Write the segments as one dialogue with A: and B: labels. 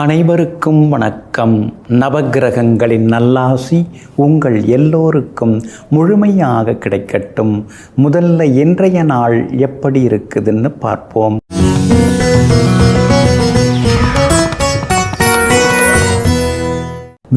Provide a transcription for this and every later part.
A: அனைவருக்கும் வணக்கம். நவக்கிரகங்களின் நல்லாசி உங்கள் எல்லோருக்கும் முழுமையாக கிடைக்கட்டும். முதல்ல இன்றைய நாள் எப்படி இருக்குதுன்னு பார்ப்போம்.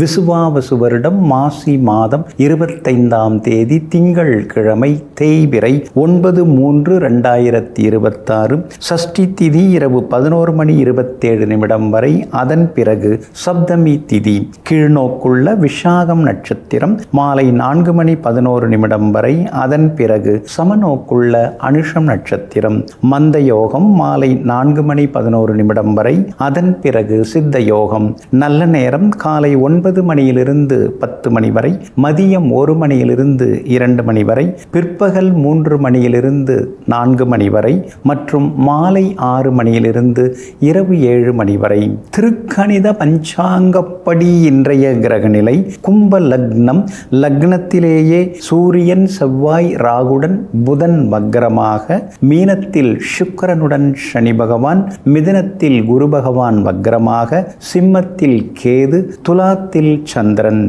A: விசுவாவசு வருடம் மாசி மாதம் 25ஆம் தேதி திங்கள் கிழமை தேய்பிறை 9/3/2026 சஷ்டி திதி இரவு 11:27 வரை. அதன் பிறகு சப்தமி திதி. கீழ்நோக்குள்ள விஷாகம் நட்சத்திரம் மாலை 4:11 வரை. அதன் பிறகு சமநோக்குள்ள அனுஷம் நட்சத்திரம். மந்த யோகம் மாலை 4:11 வரை. அதன் பிறகு சித்த யோகம். நல்ல நேரம் காலை 9 மணியிலிருந்து 10 மணி வரை, மதியம் 1 மணியிலிருந்து 2 மணி வரை, பிற்பகல் 3 மணியிலிருந்து 4 மணி வரை மற்றும் மாலை 6 மணியிலிருந்து இரவு 7 மணி வரை. திருக்கணித பஞ்சாங்கப்படி இன்றைய கிரகநிலை கும்ப லக்னம். லக்னத்திலேயே சூரியன் செவ்வாய் ராகுடன் புதன் வக்ரமாக, மீனத்தில் சுக்கிரனுடன் சனி பகவான், மிதுனத்தில் குரு பகவான் வக்ரமாக, சிம்மத்தில் கேது, துலாத்தில் சந்திரன்.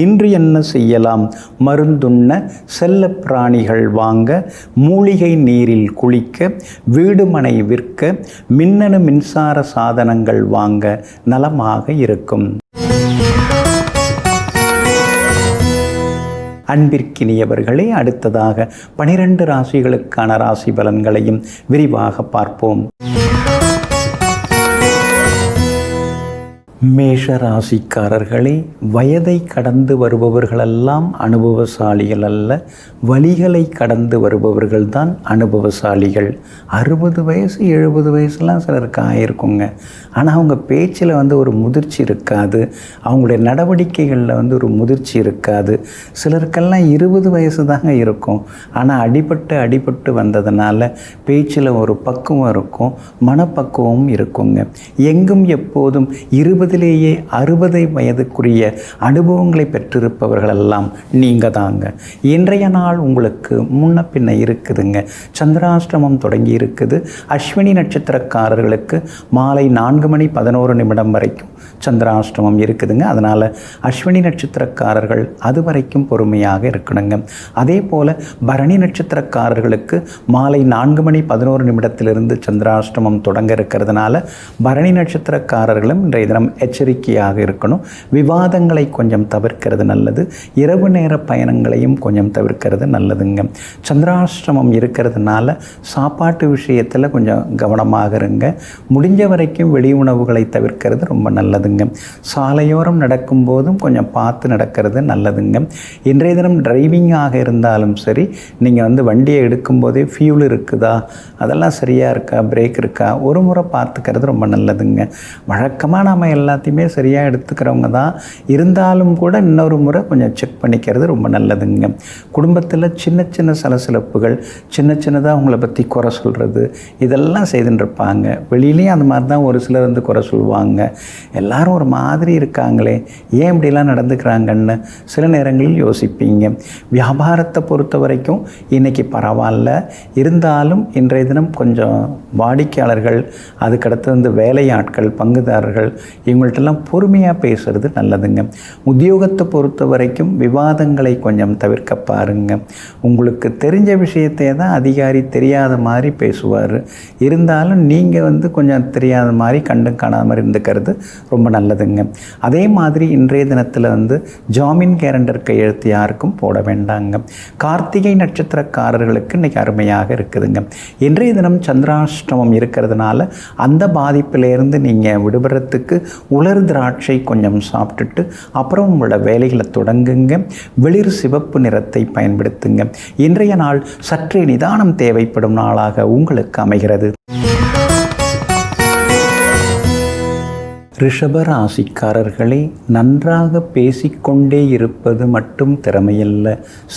A: இன்று என்ன செய்யலாம்? மருந்துண்ண, செல்ல பிராணிகள் வாங்க, மூலிகை நீரில் குளிக்க, வீடுமனை விற்க, மின்னணு மின்சார சாதனங்கள் வாங்க நலமாக இருக்கும். அன்பிற்கினியவர்களே, அடுத்ததாக 12 ராசிகளுக்கான ராசி பலன்களையும் விரிவாக பார்ப்போம். மேஷ ராசிக்காரர்களே, வயதை கடந்து வருபவர்களெல்லாம் அனுபவசாலிகள் அல்ல, வழிகளை கடந்து வருபவர்கள்தான் அனுபவசாலிகள். 60 வயசு 70 வயசுலாம் சிலருக்கு ஆயிருக்குங்க. ஆனால் அவங்க பேச்சில் ஒரு முதிர்ச்சி இருக்காது, அவங்களுடைய நடவடிக்கைகளில் ஒரு முதிர்ச்சி இருக்காது. சிலருக்கெல்லாம் 20 வயசு தாங்க இருக்கும், ஆனால் அடிபட்டு வந்ததுனால பேச்சில் ஒரு பக்குவம் இருக்கும், மனப்பக்குவமும் இருக்குங்க. எங்கும் எப்போதும் 20 60 வயதுக்குரிய அனுபவங்களை பெற்றிருப்பவர்களெல்லாம் நீங்க தாங்க. இன்றைய நாள் உங்களுக்கு முன்ன பின்ன இருக்குதுங்க. சந்திராஷ்டமம் தொடங்கி இருக்குது. அஸ்வினி நட்சத்திரக்காரர்களுக்கு மாலை 4:11 வரைக்கும் சந்திராஷ்டமம் இருக்குதுங்க. அதனால் அஸ்வினி நட்சத்திரக்காரர்கள் அது வரைக்கும் பொறுமையாக இருக்கணுங்க. அதே போல் பரணி நட்சத்திரக்காரர்களுக்கு மாலை 4:11 சந்திராஷ்டமம் தொடங்க இருக்கிறதுனால பரணி நட்சத்திரக்காரர்களும் இன்றைய தினம் எச்சரிக்கையாக இருக்கணும். விவாதங்களை கொஞ்சம் தவிர்க்கிறது நல்லது. இரவு நேர பயணங்களையும் கொஞ்சம் தவிர்க்கிறது நல்லதுங்க. சந்திராஷ்டமம் இருக்கிறதுனால சாப்பாட்டு விஷயத்தில் கொஞ்சம் கவனமாக இருங்க. முடிஞ்ச வரைக்கும் வெளி உணவுகளை தவிர்க்கிறது ரொம்ப நல்லதுங்க. சாலையோரம் நடக்கும்போதும் கொஞ்சம் பார்த்து நடக்கிறது நல்லதுங்க. இன்றைய தினம் டிரைவிங்காக இருந்தாலும் சரி, நீங்கள் வண்டியை எடுக்கும்போதே ஃபியூல் இருக்குதா, அதெல்லாம் சரியாக இருக்கா, பிரேக் இருக்கா, ஒரு முறை பார்த்துக்கிறது ரொம்ப நல்லதுங்க. வழக்கமாக நாம் எல்லாத்தையுமே சரியாக எடுத்துக்கிறவங்க தான், இருந்தாலும் கூட இன்னொரு முறை கொஞ்சம் செக் பண்ணிக்கிறது ரொம்ப நல்லதுங்க. குடும்பத்தில் சின்ன சின்ன சலசலப்புகள், சின்னதாக அவங்கள பற்றி குறை சொல்கிறது, இதெல்லாம் செய்துன்னு இருப்பாங்க. வெளியிலேயும் அந்த மாதிரி தான் ஒரு சிலர் குறை சொல்லுவாங்க. எல்லாரும் ஒரு மாதிரி இருக்காங்களே, ஏன் இப்படிலாம் நடந்துக்கிறாங்கன்னு சில நேரங்களில் யோசிப்பீங்க. வியாபாரத்தை பொறுத்த வரைக்கும் இன்றைக்கி பரவாயில்ல, இருந்தாலும் இன்றைய தினம் கொஞ்சம் வாடிக்கையாளர்கள், அதுக்கடுத்து வேலையாட்கள், பங்குதாரர்கள், இவங்கள்ட்டெல்லாம் பொறுமையாக பேசுகிறது நல்லதுங்க. உத்தியோகத்தை பொறுத்த வரைக்கும் விவாதங்களை கொஞ்சம் தவிர்க்க பாருங்க. உங்களுக்கு தெரிஞ்ச விஷயத்தை தான் அதிகாரி தெரியாத மாதிரி பேசுவார், இருந்தாலும் நீங்கள் கொஞ்சம் தெரியாத மாதிரி கண்டு காணாத மாதிரி இருந்துக்கிறது ரொம்ப நல்லதுங்க. அதே மாதிரி இன்றைய தினத்தில் ஜாமீன் கேலண்டர் கையெழுத்து யாருக்கும் போட வேண்டாங்க. கார்த்திகை நட்சத்திரக்காரர்களுக்கு இன்றைக்கி அருமையாக இருக்குதுங்க. இன்றைய தினம் சந்திராஷ்டமம் இருக்கிறதுனால அந்த பாதிப்பிலேருந்து நீங்கள் விடுபடுறதுக்கு உலர் திராட்சை கொஞ்சம் சாப்பிட்டுட்டு அப்புறம் உங்களோட வேலைகளை தொடங்குங்க. வெளிர் சிவப்பு நிறத்தை பயன்படுத்துங்க. இன்றைய நாள் சற்றே நிதானம் தேவைப்படும் நாளாக உங்களுக்கு அமைகிறது. ரிஷபராசிக்காரர்களே, நன்றாக பேசிக்கொண்டே இருப்பது மட்டும் திறமையல்ல,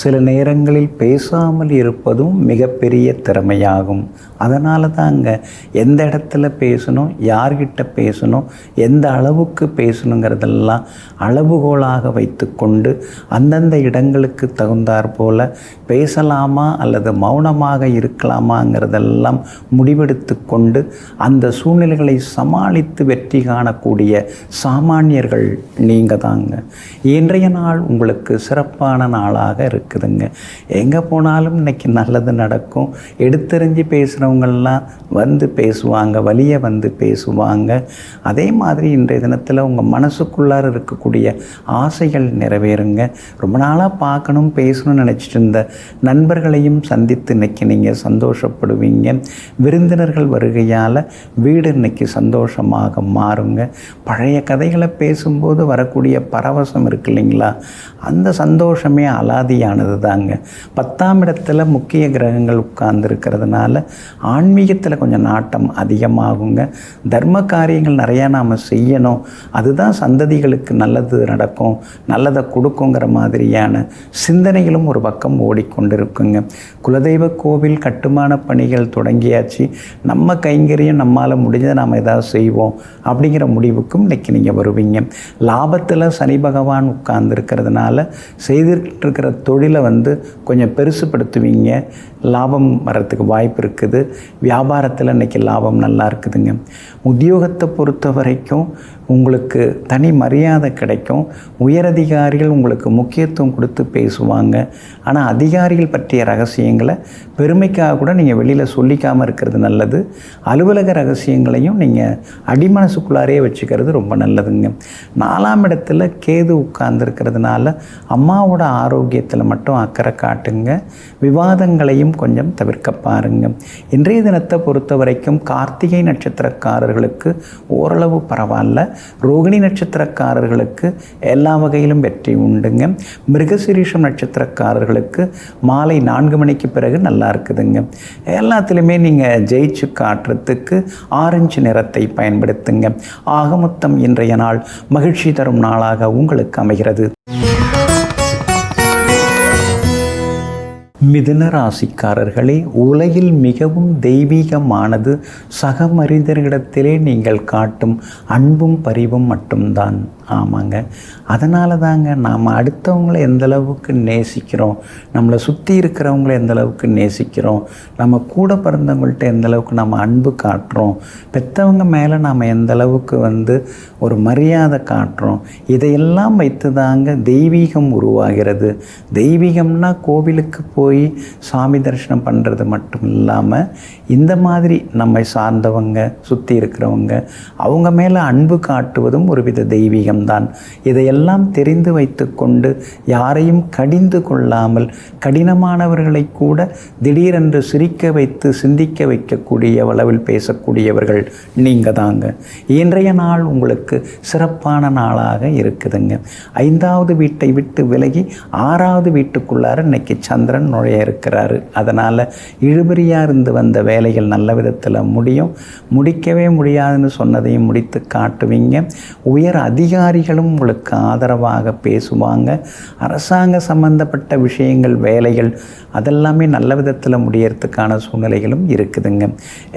A: சில நேரங்களில் பேசாமல் இருப்பதும் மிகப்பெரிய திறமையாகும். அதனால தாங்க எந்த இடத்துல பேசணும், யார்கிட்ட பேசணும், எந்த அளவுக்கு பேசணுங்கிறதெல்லாம் அளவுகோலாக வைத்து கொண்டு அந்தந்த இடங்களுக்கு தகுந்தாற் போல் பேசலாமா அல்லது மௌனமாக இருக்கலாமாங்கிறதெல்லாம் முடிவெடுத்து கொண்டு அந்த சூழ்நிலைகளை சமாளித்து வெற்றி காண வரக்கூடிய சாமானியர்கள் நீங்கள் தாங்க. இன்றைய நாள் உங்களுக்கு சிறப்பான நாளாக இருக்குதுங்க. எங்கே போனாலும் இன்றைக்கி நல்லது நடக்கும். எடுத்தெறிஞ்சு பேசுகிறவங்கெல்லாம் வந்து பேசுவாங்க, வழியை வந்து பேசுவாங்க. அதே மாதிரி இன்றைய தினத்தில் உங்கள் மனசுக்குள்ளார இருக்கக்கூடிய ஆசைகள் நிறைவேறுங்க. ரொம்ப நாளாக பார்க்கணும் பேசணும்னு நினச்சிட்டு இருந்த நண்பர்களையும் சந்தித்து இன்றைக்கி நீங்கள் சந்தோஷப்படுவீங்க. விருந்தினர்கள் வருகையால் வீடு இன்னைக்கு சந்தோஷமாக மாறுங்க. பழைய கதைகளை பேசும்போது வரக்கூடிய பரவசம் இருக்கு இல்லைங்களா, அந்த சந்தோஷமே அலாதியானது தாங்க. 10ஆம் இடத்துல முக்கிய கிரகங்கள் உட்கார்ந்துருக்கிறதுனால ஆன்மீகத்தில் கொஞ்சம் நாட்டம் அதிகமாகுங்க. தர்ம காரியங்கள் நிறையா நாம் செய்யணும், அதுதான் சந்ததிகளுக்கு நல்லது நடக்கும், நல்லதை கொடுக்குங்கிற மாதிரியான சிந்தனைகளும் ஒரு பக்கம் ஓடிக்கொண்டிருக்குங்க. குலதெய்வ கோவில் கட்டுமான பணிகள் தொடங்கியாச்சு. நம்ம கைங்கரியம் நம்மால் முடிஞ்சதை நாம் ஏதாவது செய்வோம் அப்படிங்கிற முடிவுக்கும் இன்றைக்கி நீங்கள் வருவீங்க. லாபத்தில் சனி பகவான் உட்கார்ந்துருக்கிறதுனால செய்துட்டு இருக்கிற தொழிலை கொஞ்சம் பெருசுப்படுத்துவீங்க. லாபம் வர்றதுக்கு வாய்ப்பு இருக்குது. வியாபாரத்தில் இன்றைக்கி லாபம் நல்லா இருக்குதுங்க. உத்தியோகத்தை பொறுத்த வரைக்கும் உங்களுக்கு தனி மரியாதை கிடைக்கும். உயரதிகாரிகள் உங்களுக்கு முக்கியத்துவம் கொடுத்து பேசுவாங்க. ஆனால் அதிகாரிகள் பற்றிய ரகசியங்களை பெருமைக்காக கூட நீங்கள் வெளியில் சொல்லிக்காமல் இருக்கிறது நல்லது. அலுவலக ரகசியங்களையும் நீங்கள் அடிமனசுக்குள்ளாரே வச்சுக்கிறது ரொம்ப நல்லதுங்க. 4ஆம் இடத்துல கேது உட்கார்ந்துருக்கிறதுனால அம்மாவோட ஆரோக்கியத்தில் மட்டும் அக்கறை காட்டுங்க. விவாதங்களையும் கொஞ்சம் தவிர்க்க பாருங்க. இன்றைய தினத்தை பொறுத்த வரைக்கும் கார்த்திகை நட்சத்திரக்காரர்களுக்கு ஓரளவு பரவாயில்ல. ரோகிணி நட்சத்திரக்காரர்களுக்கு எல்லா வகையிலும் வெற்றி உண்டுங்க. மிருகசீரிஷம் நட்சத்திரக்காரர்களுக்கு மாலை 4 மணிக்கு பிறகு நல்லா இருக்குதுங்க. எல்லாத்துலேயுமே நீங்கள் ஜெயிச்சு காட்டுறதுக்கு ஆரஞ்சு நிறத்தை பயன்படுத்துங்க. ஆக மொத்தம் இன்றைய நாள் மகிழ்ச்சி தரும் நாளாக உங்களுக்கு அமைகிறது. மிதுன ராசிக்காரர்களே, உலகில் மிகவும் தெய்வீகமானது சக மனிதர்களிடத்திலே நீங்கள் காட்டும் அன்பும் பரிவும் மட்டும்தான். ஆமாங்க, அதனால தாங்க நாம் அடுத்தவங்களை எந்தளவுக்கு நேசிக்கிறோம், நம்மளை சுற்றி இருக்கிறவங்கள எந்தளவுக்கு நேசிக்கிறோம், நம்ம கூட பிறந்தவங்கள்ட்ட எந்தளவுக்கு நம்ம அன்பு காட்டுறோம், பெற்றவங்க மேலே நாம் எந்தளவுக்கு ஒரு மரியாதை காட்டுறோம், இதையெல்லாம் வைத்து தாங்க தெய்வீகம் உருவாகிறது. தெய்வீகம்னா கோவிலுக்கு போய் சாமி தரிசனம் பண்ணுறது மட்டும் இல்லாமல் இந்த மாதிரி நம்மை சார்ந்தவங்க சுற்றி இருக்கிறவங்க அவங்க மேலே அன்பு காட்டுவதும் ஒரு வித தெய்வீகம்தான். இதையெல்லாம் தெரிந்து வைத்து கொண்டு யாரையும் கடிந்து கொள்ளாமல் கடினமானவர்களை கூட திடீரென்று சிரிக்க வைத்து சிந்திக்க வைக்கக்கூடிய அளவில் பேசக்கூடியவர்கள் நீங்கள் தாங்க. இன்றைய நாள் உங்களுக்கு சிறப்பான நாளாக இருக்குதுங்க. 5வது வீட்டை விட்டு விலகி 6வது வீட்டுக்குள்ளார இன்னைக்கு சந்திரன் நுழைய இருக்கிறாரு. அதனால் இழுபறியாக இருந்து வந்த வேலைகள் நல்ல விதத்தில் முடிக்கவே முடியாதுன்னு சொன்னதையும் முடித்து காட்டுவீங்க. உயர் அதிகாரிகளும் உங்களுக்கு ஆதரவாக பேசுவாங்க. அரசாங்க சம்பந்தப்பட்ட விஷயங்கள் வேலைகள் அதெல்லாமே நல்ல விதத்தில் முடியறதுக்கான சூழ்நிலைகளும் இருக்குதுங்க.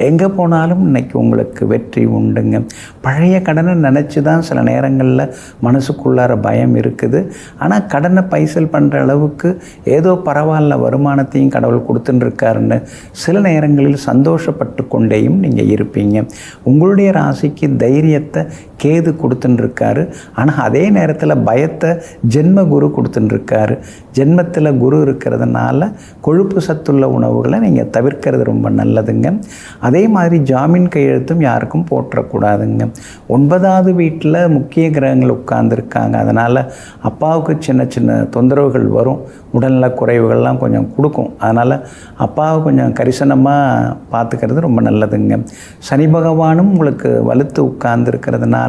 A: எங்கே போனாலும் இன்னைக்கு உங்களுக்கு வெற்றி உண்டுங்க. பழைய கடனை நினச்சி தான் சில நேரங்களில் மனசுக்குள்ளார பயம் இருக்குது. ஆனால் கடனை பைசல் பண்ணுற அளவுக்கு ஏதோ பரவாயில்ல வருமானத்தையும் கடவுள் கொடுத்துட்டுருக்காருன்னு சில நேரங்களில் சந்தோஷப்பட்டு கொண்டேயும் நீங்கள் இருப்பீங்க. உங்களுடைய ராசிக்கு தைரியத்தை கேது கொடுத்துட்டுருக்காரு. ஆனால் அதே நேரத்தில் பயத்தை ஜென்ம குரு கொடுத்துட்டுருக்காரு. ஜென்மத்தில் குரு இருக்கிறதுனால கொழுப்பு சத்துள்ள உணவுகளை நீங்கள் தவிர்க்கிறது ரொம்ப நல்லதுங்க. அதே மாதிரி ஜாமீன் கையெழுத்தும் யாருக்கும் போற்றக்கூடாதுங்க. 9வது வீட்டில் முக்கிய கிரகங்கள் உட்கார்ந்துருக்காங்க. அதனால் அப்பாவுக்கு சின்ன சின்ன தொந்தரவுகள் வரும், உடல்நல குறைவுகள்லாம் கொஞ்சம் கொடுக்கும். அதனால் அப்பாவை கொஞ்சம் கரிசனமாக பார்த்துக்கிறது ரொம்ப நல்லதுங்க. சனி பகவானும் உங்களுக்கு வலுத்து உட்கார்ந்துருக்கிறதுனால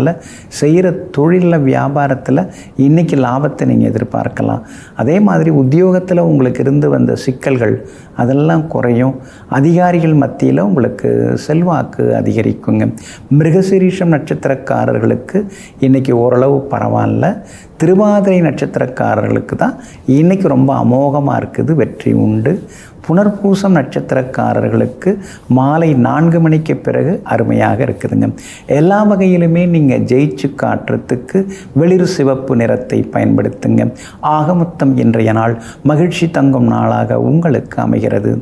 A: செய்கிற தொழிலில் வியாபாரத்தில் இன்றைக்கி லாபத்தை நீங்கள் எதிர்பார்க்கலாம். அதே மாதிரி உத்தியோகத்தில் உங்களுக்கு இருந்து வந்த சிக்கல்கள் அதெல்லாம் குறையும். அதிகாரிகள் மத்தியில் உங்களுக்கு செல்வாக்கு அதிகரிக்குங்க. மிருகசீரிஷம் நட்சத்திரக்காரர்களுக்கு இன்றைக்கி ஓரளவு பரவாயில்ல. திருவாதிரை நட்சத்திரக்காரர்களுக்கு தான் இன்றைக்கி ரொம்ப அமோகமாக இருக்குது, வெற்றி உண்டு. புனர்பூசம் நட்சத்திரக்காரர்களுக்கு மாலை 4 மணிக்கு பிறகு அருமையாக இருக்குதுங்க. எல்லா வகையிலுமே நீங்கள் ஜெயிச்சு காட்டுறதுக்கு வெளிர் சிவப்பு நிறத்தை பயன்படுத்துங்க. ஆக மொத்தம் இன்றைய நாள் மகிழ்ச்சி தங்கும் நாளாக உங்களுக்கு அமைகிறது.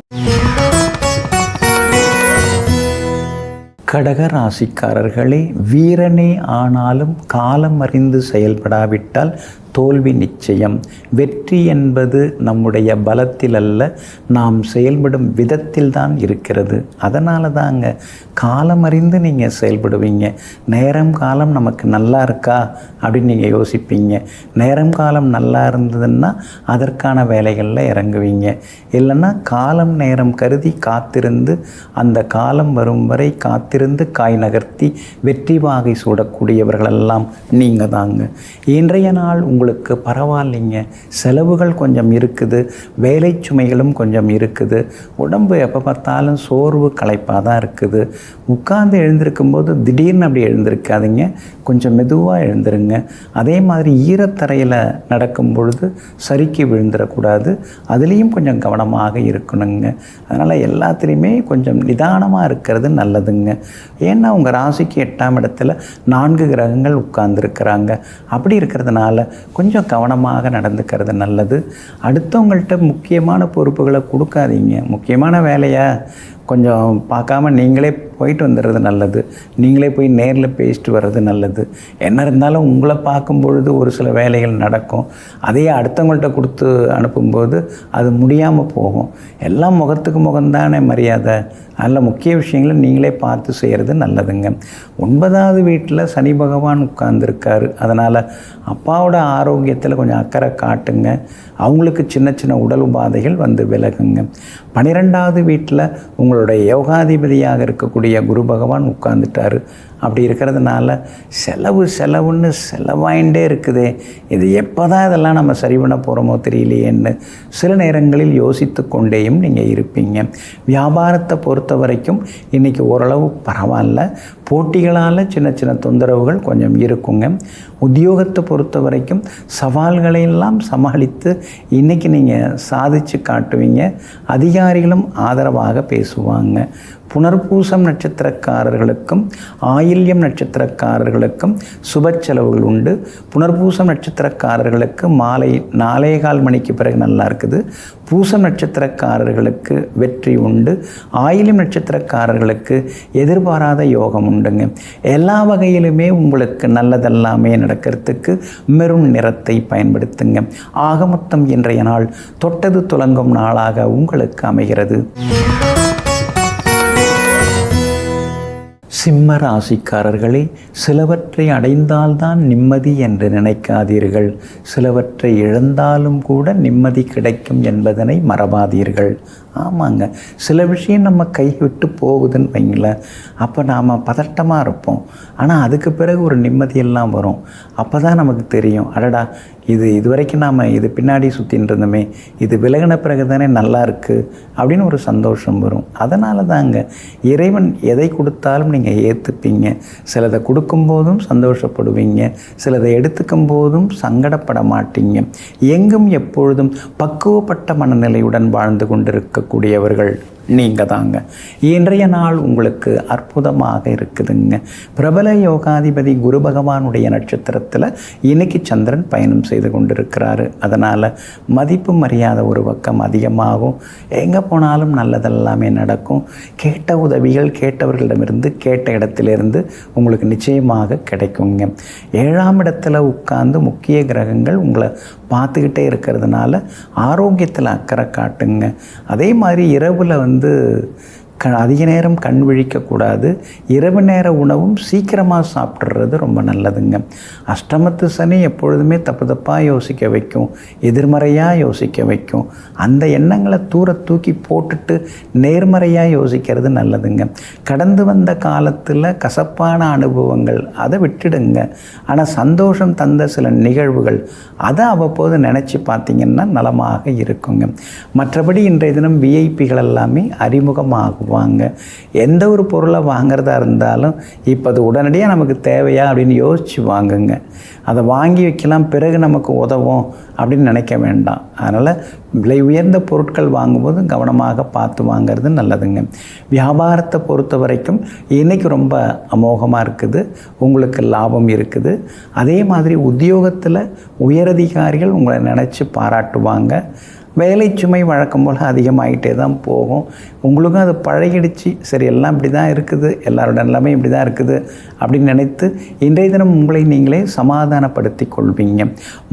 A: கடக ராசிக்காரர்களே, வீரனே ஆனாலும் காலம் அறிந்து செயல்படாவிட்டால் தோல்வி நிச்சயம். வெற்றி என்பது நம்முடைய பலத்தில் அல்ல, நாம் செயல்படும் விதத்தில் தான் இருக்கிறது. அதனால தாங்க காலம் அறிந்து நீங்கள் செயல்படுவீங்க. நேரம் காலம் நமக்கு நல்லா இருக்கா அப்படின்னு நீங்கள் யோசிப்பீங்க. நேரம் காலம் நல்லா இருந்ததுன்னா அதற்கான வேலைகளில் இறங்குவீங்க. இல்லைன்னா காலம் நேரம் கருதி காத்திருந்து அந்த காலம் வரும் வரை காத்திருந்து காய் நகர்த்தி வெற்றி வாகை சூடக்கூடியவர்களெல்லாம் நீங்கள் தாங்க. இன்றைய நாள் உங்களுக்கு பரவாயில்லைங்க. செலவுகள் கொஞ்சம் இருக்குது, வேலை சுமைகளும் கொஞ்சம் இருக்குது, உடம்பு எப்போ பார்த்தாலும் சோர்வு களைப்பாக தான் இருக்குது. உட்கார்ந்து எழுந்திருக்கும்போது திடீர்னு அப்படி எழுந்திருக்காதீங்க, கொஞ்சம் மெதுவாக எழுந்துருங்க. அதே மாதிரி ஈரத்தரையில் நடக்கும் பொழுது சறுக்கி விழுந்துடக்கூடாது, அதுலேயும் கொஞ்சம் கவனமாக இருக்கணுங்க. அதனால் எல்லாத்துலேயுமே கொஞ்சம் நிதானமாக இருக்கிறது நல்லதுங்க. ஏன்னா உங்கள் ராசிக்கு 8ஆம் இடத்துல 4 கிரகங்கள் உட்கார்ந்துருக்கிறாங்க. அப்படி இருக்கிறதுனால கொஞ்சம் கவனமாக நடந்துக்கிறது நல்லது. அடுத்தவங்கள்ட்ட முக்கியமான பொறுப்புகளை கொடுக்காதீங்க. முக்கியமான வேலையை கொஞ்சம் பார்க்காம நீங்களே போயிட்டு வந்துடுறது நல்லது. நீங்களே போய் நேரில் பேசிட்டு வர்றது நல்லது. என்ன இருந்தாலும் உங்களை பார்க்கும் பொழுது ஒரு சில வேலைகள் நடக்கும். அதையே அடுத்தவங்கள்ட்ட கொடுத்து அனுப்பும்போது அது முடியாமல் போகும். எல்லாம் முகத்துக்கு முகம்தானே மரியாதை. அதில் முக்கிய விஷயங்களை நீங்களே பார்த்து செய்கிறது நல்லதுங்க. 9வது வீட்டில் சனி பகவான் உட்கார்ந்துருக்காரு. அதனால் அப்பாவோட ஆரோக்கியத்தில் கொஞ்சம் அக்கறை காட்டுங்க. அவங்களுக்கு சின்ன சின்ன உடல் உபாதைகள் வந்து விலகுங்க. 12வது வீட்டில் உங்களுடைய யோகாதிபதியாக இருக்கக்கூடிய குரு பகவான் உட்கார்ந்துட்டார். அப்படி இருக்கிறதுனால செலவுன்னு செலவாயிண்டே இருக்குதே, இது எப்போ தான் இதெல்லாம் நம்ம சரி பண்ண போகிறோமோ தெரியலையேன்னு சில நேரங்களில் யோசித்து கொண்டேயும் நீங்கள் இருப்பீங்க. வியாபாரத்தை பொறுத்த வரைக்கும் இன்றைக்கி ஓரளவு பரவாயில்ல. போட்டிகளால் சின்ன சின்ன தொந்தரவுகள் கொஞ்சம் இருக்குங்க. உத்தியோகத்தை பொறுத்த வரைக்கும் சவால்களையெல்லாம் சமாளித்து இன்றைக்கி நீங்கள் சாதித்து காட்டுவீங்க. அதிகாரிகளும் ஆதரவாக பேசுவாங்க. புனர்பூசம் நட்சத்திரக்காரர்களுக்கும் ஆயில்யம் நட்சத்திரக்காரர்களுக்கும் சுப செலவுகள் உண்டு. புனர்பூசம் நட்சத்திரக்காரர்களுக்கு மாலை 4:15 மணிக்கு பிறகு நல்லா இருக்குது. பூசம் நட்சத்திரக்காரர்களுக்கு வெற்றி உண்டு. ஆயில்யம் நட்சத்திரக்காரர்களுக்கு எதிர்பாராத யோகம் உண்டுங்க. எல்லா வகையிலுமே உங்களுக்கு நல்லதெல்லாமே நடக்கிறதுக்கு மெரூன் நிறத்தை பயன்படுத்துங்க. ஆக மொத்தம் இன்றைய நாள் தொட்டது துலங்கும் நாளாக உங்களுக்கு அமைகிறது. சிம்ம ராசிக்காரர்களே, சிலவற்றை அடைந்தால்தான் நிம்மதி என்று நினைக்காதீர்கள். சிலவற்றை இழந்தாலும் கூட நிம்மதி கிடைக்கும் என்பதனை மறவாதீர்கள். ஆமாங்க, சில விஷயம் நம்ம கை விட்டு போகுதுன்னு வைங்களேன், அப்போ நாம் பதட்டமாக இருப்போம். ஆனால் அதுக்கு பிறகு ஒரு நிம்மதியெல்லாம் வரும். அப்போ தான் நமக்கு தெரியும், அடடா இது வரைக்கும் நாம் இது பின்னாடி சுற்றின்னு இருந்தோமே, இது விலகின பிறகு தானே நல்லா இருக்குது அப்படின்னு ஒரு சந்தோஷம் வரும். அதனால தாங்க இறைவன் எதை கொடுத்தாலும் நீங்கள் ஏற்றுப்பீங்க. சிலதை கொடுக்கும்போதும் சந்தோஷப்படுவீங்க, சிலதை எடுத்துக்கும் போதும் சங்கடப்பட மாட்டீங்க. எங்கும் எப்பொழுதும் பக்குவப்பட்ட மனநிலையுடன் வாழ்ந்து கொண்டிருக்கக்கூடியவர்கள் நீங்கள் தாங்க. இன்றைய நாள் உங்களுக்கு அற்புதமாக இருக்குதுங்க. பிரபல யோகாதிபதி குரு பகவானுடைய நட்சத்திரத்தில் இன்னைக்கு சந்திரன் பயணம் செய்து கொண்டிருக்கிறாரு. அதனால் மதிப்பு மரியாதை ஒரு பக்கம் அதிகமாகும். எங்கே போனாலும் நல்லதெல்லாமே நடக்கும். கேட்ட உதவிகள் கேட்டவர்களிடமிருந்து கேட்ட இடத்திலிருந்து உங்களுக்கு நிச்சயமாக கிடைக்குங்க. 7ஆம் இடத்துல உட்கார்ந்து முக்கிய கிரகங்கள் உங்களை பார்த்துக்கிட்டே இருக்கிறதுனால ஆரோக்கியத்தில் அக்கறை காட்டுங்க. அதே மாதிரி இரவில் அதிக நேரம் கண் விழிக்கக்கூடாது. இரவு நேர உணவும் சீக்கிரமாக சாப்பிட்றது ரொம்ப நல்லதுங்க. அஷ்டமத்து சனி எப்பொழுதுமே தப்பாக யோசிக்க வைக்கும், எதிர்மறையாக யோசிக்க வைக்கும். அந்த எண்ணங்களை தூக்கி போட்டுட்டு நேர்மறையாக யோசிக்கிறது நல்லதுங்க. கடந்து வந்த காலத்தில் கசப்பான அனுபவங்கள் அதை விட்டுடுங்க. ஆனால் சந்தோஷம் தந்த சில நிகழ்வுகள் அதை அவ்வப்போது நினச்சி பார்த்திங்கன்னா நலமாக இருக்குங்க. மற்றபடி இன்றைய தினம் விஐபிகள் எல்லாமே அறிமுகமாகும் வாங்க. எந்த ஒரு பொருளை வாங்கிறதா இருந்தாலும் இப்போ அது உடனடியாக நமக்கு தேவையா அப்படின்னு யோசித்து வாங்குங்க. அதை வாங்கி வைக்கலாம், பிறகு நமக்கு உதவும் அப்படின்னு நினைக்க வேண்டாம். அதனால் விலை உயர்ந்த பொருட்கள் வாங்கும்போது கவனமாக பார்த்து வாங்கிறது நல்லதுங்க. வியாபாரத்தை பொறுத்த வரைக்கும் இன்றைக்கி ரொம்ப அமோகமாக இருக்குது, உங்களுக்கு லாபம் இருக்குது. அதே மாதிரி உத்தியோகத்தில் உயரதிகாரிகள் உங்களை நினச்சி பாராட்டுவாங்க. வேலை சுமை வழக்கம் போல் அதிகமாகிட்டே தான் போகும். உங்களுக்கும் அது பழகிடுச்சு, சரி எல்லாம் இப்படி தான் இருக்குது, எல்லாரோட எல்லாமே இப்படி தான் இருக்குது அப்படின்னு நினைத்து இன்றைய தினம் உங்களை நீங்களே சமாதானப்படுத்தி கொள்வீங்க.